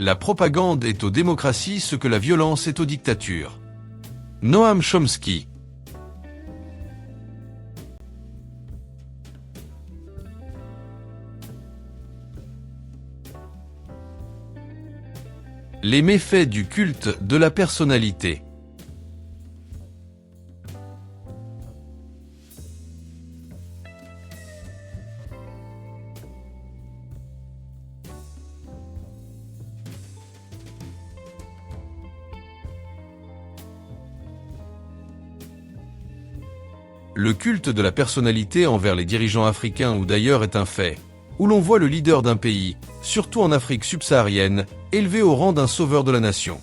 La propagande est aux démocraties ce que la violence est aux dictatures. Noam Chomsky. Les méfaits du culte de la personnalité. Le culte de la personnalité envers les dirigeants africains ou d'ailleurs est un fait, où l'on voit le leader d'un pays, surtout en Afrique subsaharienne, élevé au rang d'un sauveur de la nation.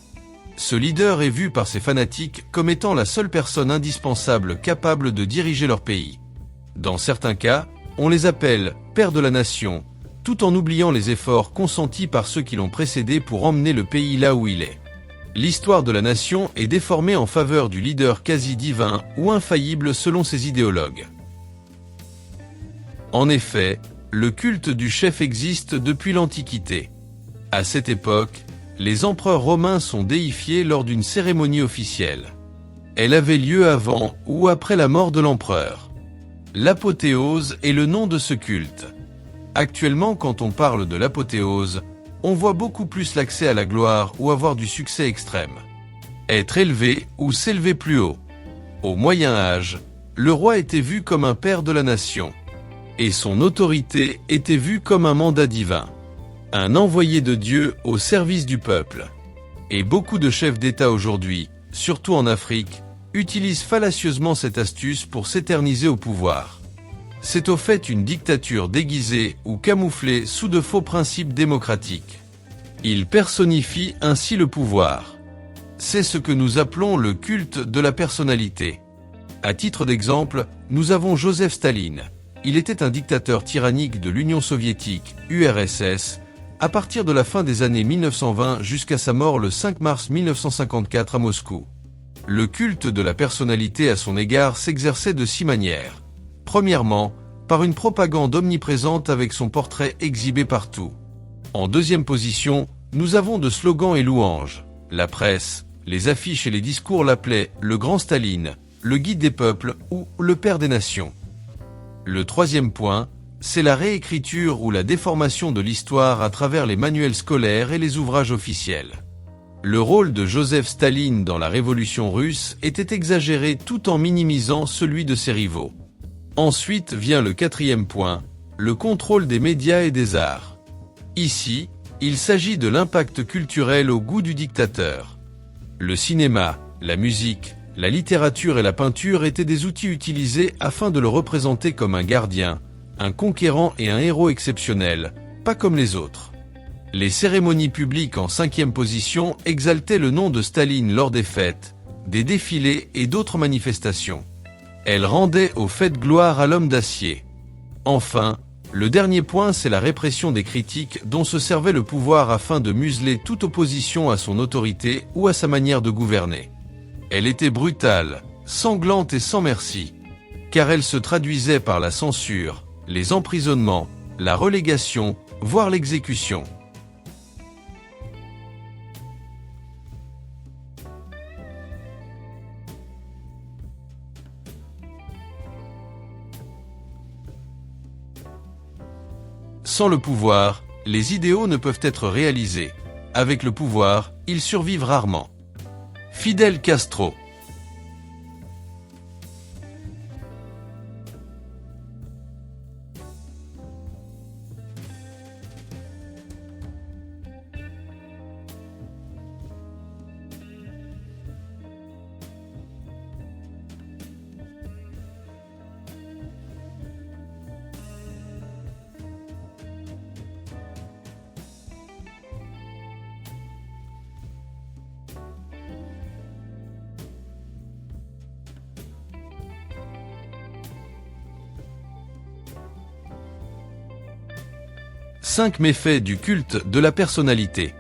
Ce leader est vu par ses fanatiques comme étant la seule personne indispensable capable de diriger leur pays. Dans certains cas, on les appelle « pères de la nation », tout en oubliant les efforts consentis par ceux qui l'ont précédé pour emmener le pays là où il est. L'histoire de la nation est déformée en faveur du leader quasi divin ou infaillible selon ses idéologues. En effet, le culte du chef existe depuis l'Antiquité. À cette époque, les empereurs romains sont déifiés lors d'une cérémonie officielle. Elle avait lieu avant ou après la mort de l'empereur. L'apothéose est le nom de ce culte. Actuellement, quand on parle de l'apothéose, on voit beaucoup plus l'accès à la gloire ou avoir du succès extrême. Être élevé ou s'élever plus haut. Au Moyen Âge, le roi était vu comme un père de la nation. Et son autorité était vue comme un mandat divin. Un envoyé de Dieu au service du peuple. Et beaucoup de chefs d'État aujourd'hui, surtout en Afrique, utilisent fallacieusement cette astuce pour s'éterniser au pouvoir. C'est au fait une dictature déguisée ou camouflée sous de faux principes démocratiques. Il personnifie ainsi le pouvoir. C'est ce que nous appelons le culte de la personnalité. À titre d'exemple, nous avons Joseph Staline. Il était un dictateur tyrannique de l'Union soviétique, URSS, à partir de la fin des années 1920 jusqu'à sa mort le 5 mars 1954 à Moscou. Le culte de la personnalité à son égard s'exerçait de 6 manières. Premièrement, par une propagande omniprésente avec son portrait exhibé partout. En deuxième position, nous avons de slogans et louanges. La presse, les affiches et les discours l'appelaient « le grand Staline », le guide des peuples ou le père des nations. Le troisième point, c'est la réécriture ou la déformation de l'histoire à travers les manuels scolaires et les ouvrages officiels. Le rôle de Joseph Staline dans la révolution russe était exagéré tout en minimisant celui de ses rivaux. Ensuite vient le quatrième point, le contrôle des médias et des arts. Ici, il s'agit de l'impact culturel au goût du dictateur. Le cinéma, la musique, la littérature et la peinture étaient des outils utilisés afin de le représenter comme un gardien, un conquérant et un héros exceptionnel, pas comme les autres. Les cérémonies publiques en 5e position exaltaient le nom de Staline lors des fêtes, des défilés et d'autres manifestations. Elles rendaient aux fêtes gloire à l'homme d'acier. Enfin, le dernier point, c'est la répression des critiques dont se servait le pouvoir afin de museler toute opposition à son autorité ou à sa manière de gouverner. Elle était brutale, sanglante et sans merci, car elle se traduisait par la censure, les emprisonnements, la relégation, voire l'exécution. Sans le pouvoir, les idéaux ne peuvent être réalisés. Avec le pouvoir, ils survivent rarement. Fidel Castro. Cinq méfaits du culte de la personnalité.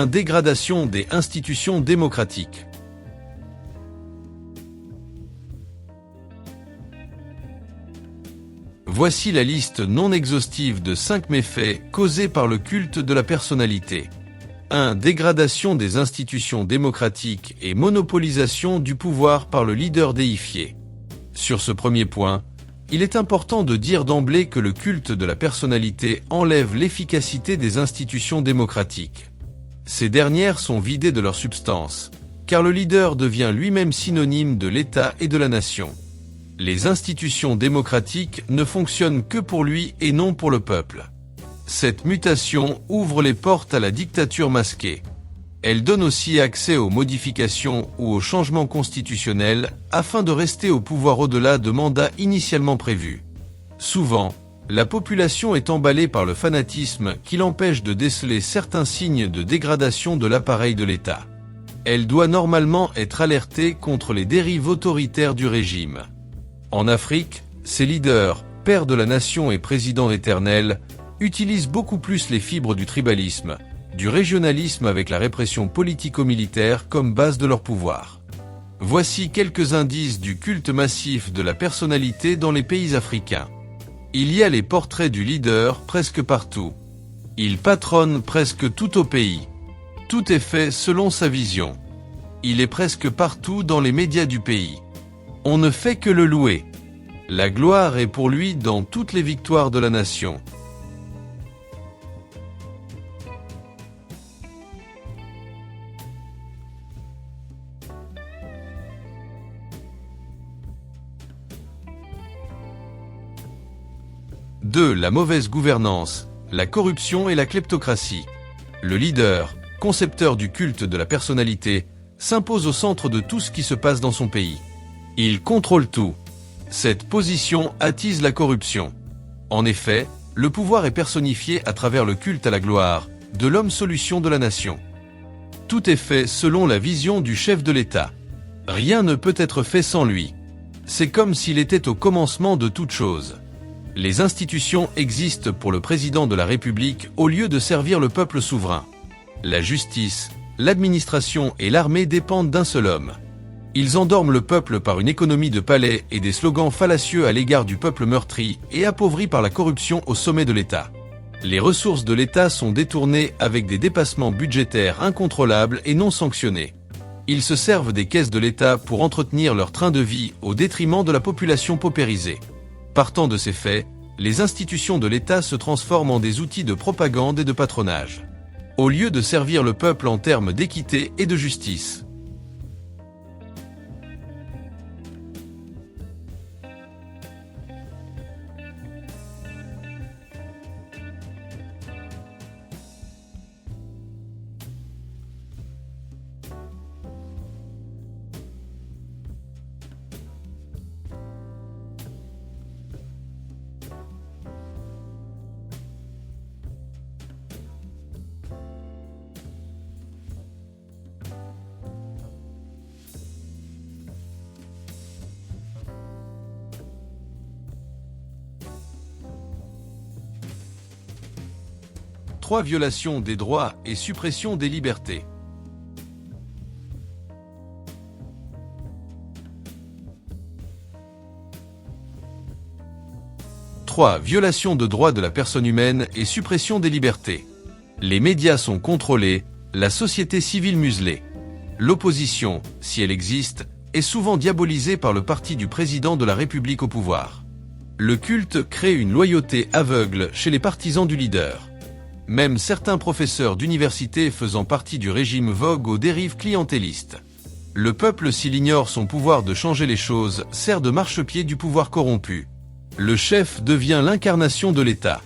Dégradation des institutions démocratiques. Voici la liste non exhaustive de 5 méfaits causés par le culte de la personnalité. 1. Dégradation des institutions démocratiques et monopolisation du pouvoir par le leader déifié. Sur ce premier point, il est important de dire d'emblée que le culte de la personnalité enlève l'efficacité des institutions démocratiques. Ces dernières sont vidées de leur substance, car le leader devient lui-même synonyme de l'État et de la nation. Les institutions démocratiques ne fonctionnent que pour lui et non pour le peuple. Cette mutation ouvre les portes à la dictature masquée. Elle donne aussi accès aux modifications ou aux changements constitutionnels afin de rester au pouvoir au-delà de mandats initialement prévus. Souvent, la population est emballée par le fanatisme qui l'empêche de déceler certains signes de dégradation de l'appareil de l'État. Elle doit normalement être alertée contre les dérives autoritaires du régime. En Afrique, ces leaders, pères de la nation et présidents éternels, utilisent beaucoup plus les fibres du tribalisme, du régionalisme avec la répression politico-militaire comme base de leur pouvoir. Voici quelques indices du culte massif de la personnalité dans les pays africains. Il y a les portraits du leader presque partout. Il patronne presque tout au pays. Tout est fait selon sa vision. Il est presque partout dans les médias du pays. On ne fait que le louer. La gloire est pour lui dans toutes les victoires de la nation. Deux, la mauvaise gouvernance, la corruption et la kleptocratie. Le leader, concepteur du culte de la personnalité, s'impose au centre de tout ce qui se passe dans son pays. Il contrôle tout. Cette position attise la corruption. En effet, le pouvoir est personnifié à travers le culte à la gloire, de l'homme solution de la nation. Tout est fait selon la vision du chef de l'État. Rien ne peut être fait sans lui. C'est comme s'il était au commencement de toute chose. Les institutions existent pour le président de la République au lieu de servir le peuple souverain. La justice, l'administration et l'armée dépendent d'un seul homme. Ils endorment le peuple par une économie de palais et des slogans fallacieux à l'égard du peuple meurtri et appauvri par la corruption au sommet de l'État. Les ressources de l'État sont détournées avec des dépassements budgétaires incontrôlables et non sanctionnés. Ils se servent des caisses de l'État pour entretenir leur train de vie au détriment de la population paupérisée. Partant de ces faits, les institutions de l'État se transforment en des outils de propagande et de patronage. Au lieu de servir le peuple en termes d'équité et de justice. Trois, violation des droits et suppression des libertés. 3. Violation de droits de la personne humaine et suppression des libertés. Les médias sont contrôlés, la société civile muselée. L'opposition, si elle existe, est souvent diabolisée par le parti du président de la République au pouvoir. Le culte crée une loyauté aveugle chez les partisans du leader. Même certains professeurs d'université faisant partie du régime voguent aux dérives clientélistes. Le peuple, s'il ignore son pouvoir de changer les choses, sert de marchepied du pouvoir corrompu. Le chef devient l'incarnation de l'État.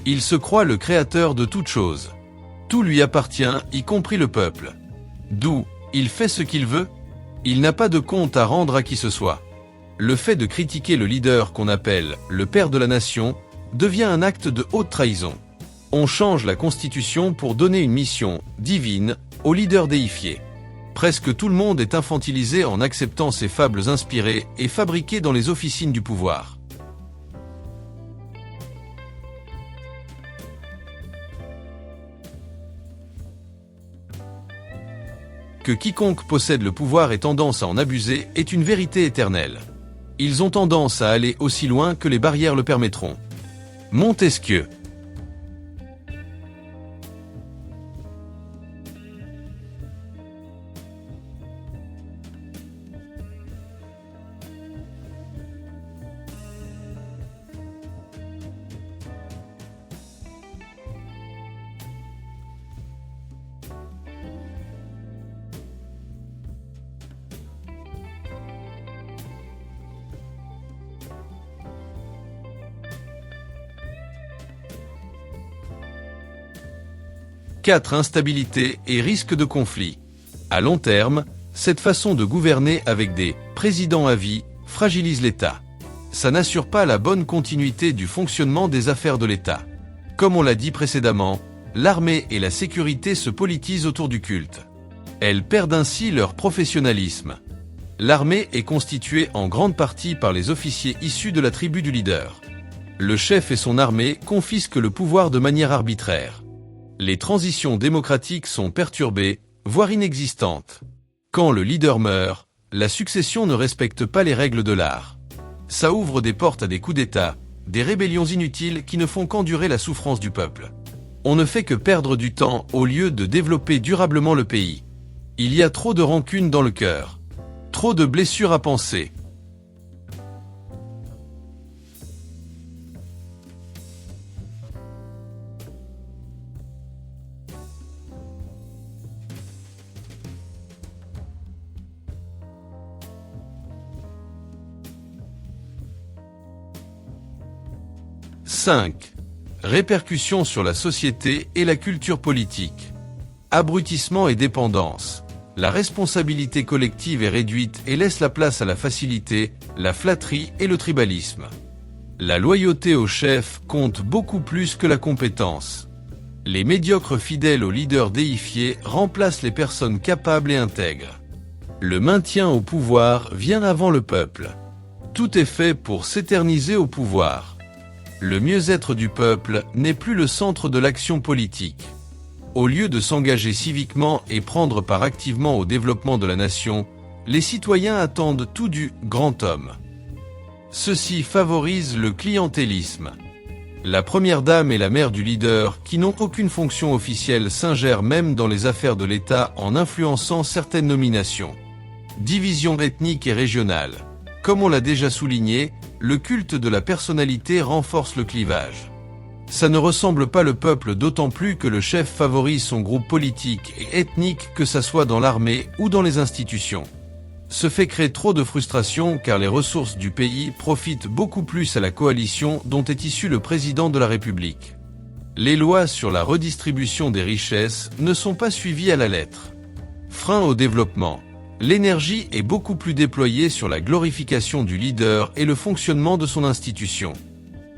Il se croit le créateur de toutes choses. Tout lui appartient, y compris le peuple. D'où, il fait ce qu'il veut. Il n'a pas de compte à rendre à qui que ce soit. Le fait de critiquer le leader qu'on appelle le père de la nation devient un acte de haute trahison. On change la constitution pour donner une mission divine au leader déifié. Presque tout le monde est infantilisé en acceptant ces fables inspirées et fabriquées dans les officines du pouvoir. Que quiconque possède le pouvoir ait tendance à en abuser est une vérité éternelle. Ils ont tendance à aller aussi loin que les barrières le permettront. Montesquieu. « 4. Instabilité et risque de conflit. À long terme, cette façon de gouverner avec des présidents à vie fragilise l'État. Ça n'assure pas la bonne continuité du fonctionnement des affaires de l'État. Comme on l'a dit précédemment, l'armée et la sécurité se politisent autour du culte. Elles perdent ainsi leur professionnalisme. L'armée est constituée en grande partie par les officiers issus de la tribu du leader. Le chef et son armée confisquent le pouvoir de manière arbitraire. Les transitions démocratiques sont perturbées, voire inexistantes. Quand le leader meurt, la succession ne respecte pas les règles de l'art. Ça ouvre des portes à des coups d'État, des rébellions inutiles qui ne font qu'endurer la souffrance du peuple. On ne fait que perdre du temps au lieu de développer durablement le pays. Il y a trop de rancune dans le cœur. Trop de blessures à penser. « 5. Répercussions sur la société et la culture politique. Abrutissement et dépendance. La responsabilité collective est réduite et laisse la place à la facilité, la flatterie et le tribalisme. La loyauté au chef compte beaucoup plus que la compétence. Les médiocres fidèles aux leaders déifiés remplacent les personnes capables et intègres. Le maintien au pouvoir vient avant le peuple. Tout est fait pour s'éterniser au pouvoir. Le mieux-être du peuple n'est plus le centre de l'action politique. Au lieu de s'engager civiquement et prendre part activement au développement de la nation, les citoyens attendent tout du grand homme. Ceci favorise le clientélisme. La première dame et la mère du leader, qui n'ont aucune fonction officielle, s'ingèrent même dans les affaires de l'État en influençant certaines nominations. Division ethnique et régionale. Comme on l'a déjà souligné, le culte de la personnalité renforce le clivage. Ça ne ressemble pas le peuple, d'autant plus que le chef favorise son groupe politique et ethnique, que ça soit dans l'armée ou dans les institutions. Ce fait crée trop de frustration car les ressources du pays profitent beaucoup plus à la coalition dont est issu le président de la République. Les lois sur la redistribution des richesses ne sont pas suivies à la lettre. Frein au développement. L'énergie est beaucoup plus déployée sur la glorification du leader et le fonctionnement de son institution,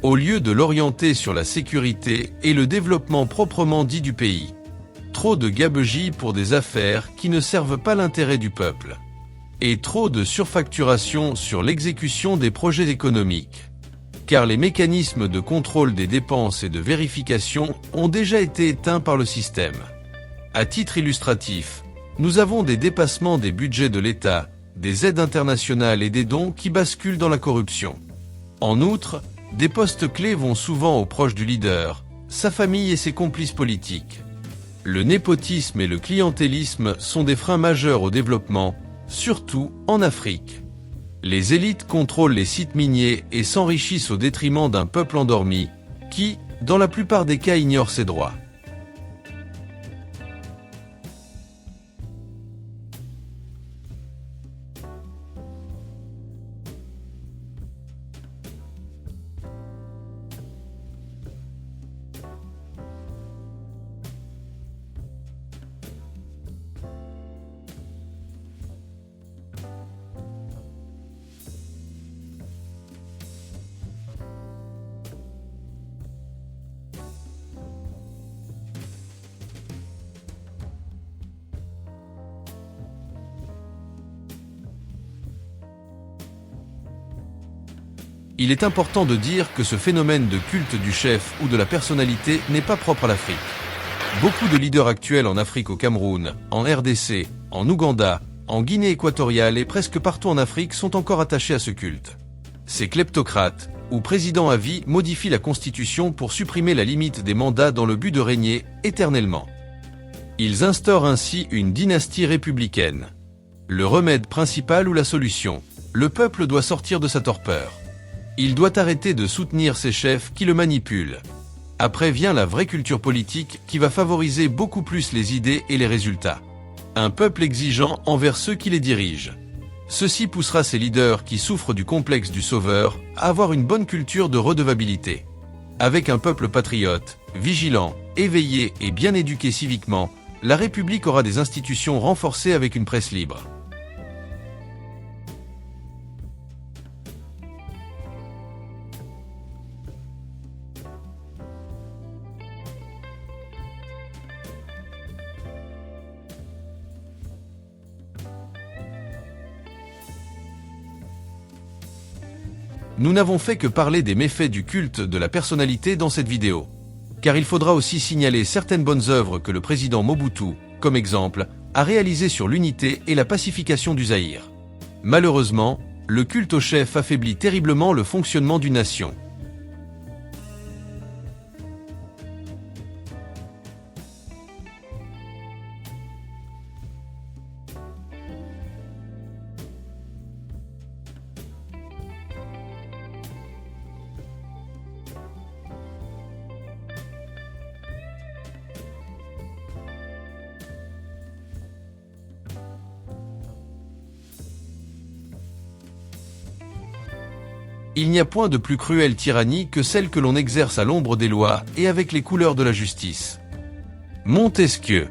au lieu de l'orienter sur la sécurité et le développement proprement dit du pays. Trop de gabegie pour des affaires qui ne servent pas l'intérêt du peuple. Et trop de surfacturation sur l'exécution des projets économiques. Car les mécanismes de contrôle des dépenses et de vérification ont déjà été éteints par le système. À titre illustratif, nous avons des dépassements des budgets de l'État, des aides internationales et des dons qui basculent dans la corruption. En outre, des postes clés vont souvent aux proches du leader, sa famille et ses complices politiques. Le népotisme et le clientélisme sont des freins majeurs au développement, surtout en Afrique. Les élites contrôlent les sites miniers et s'enrichissent au détriment d'un peuple endormi, qui, dans la plupart des cas, ignore ses droits. Il est important de dire que ce phénomène de culte du chef ou de la personnalité n'est pas propre à l'Afrique. Beaucoup de leaders actuels en Afrique, au Cameroun, en RDC, en Ouganda, en Guinée équatoriale et presque partout en Afrique sont encore attachés à ce culte. Ces kleptocrates, ou présidents à vie, modifient la Constitution pour supprimer la limite des mandats dans le but de régner éternellement. Ils instaurent ainsi une dynastie républicaine. Le remède principal ou la solution? Le peuple doit sortir de sa torpeur. Il doit arrêter de soutenir ses chefs qui le manipulent. Après vient la vraie culture politique qui va favoriser beaucoup plus les idées et les résultats. Un peuple exigeant envers ceux qui les dirigent. Ceci poussera ces leaders qui souffrent du complexe du sauveur à avoir une bonne culture de redevabilité. Avec un peuple patriote, vigilant, éveillé et bien éduqué civiquement, la République aura des institutions renforcées avec une presse libre. Nous n'avons fait que parler des méfaits du culte de la personnalité dans cette vidéo. Car il faudra aussi signaler certaines bonnes œuvres que le président Mobutu, comme exemple, a réalisées sur l'unité et la pacification du Zaïre. Malheureusement, le culte au chef affaiblit terriblement le fonctionnement d'une nation. Il n'y a point de plus cruelle tyrannie que celle que l'on exerce à l'ombre des lois et avec les couleurs de la justice. Montesquieu.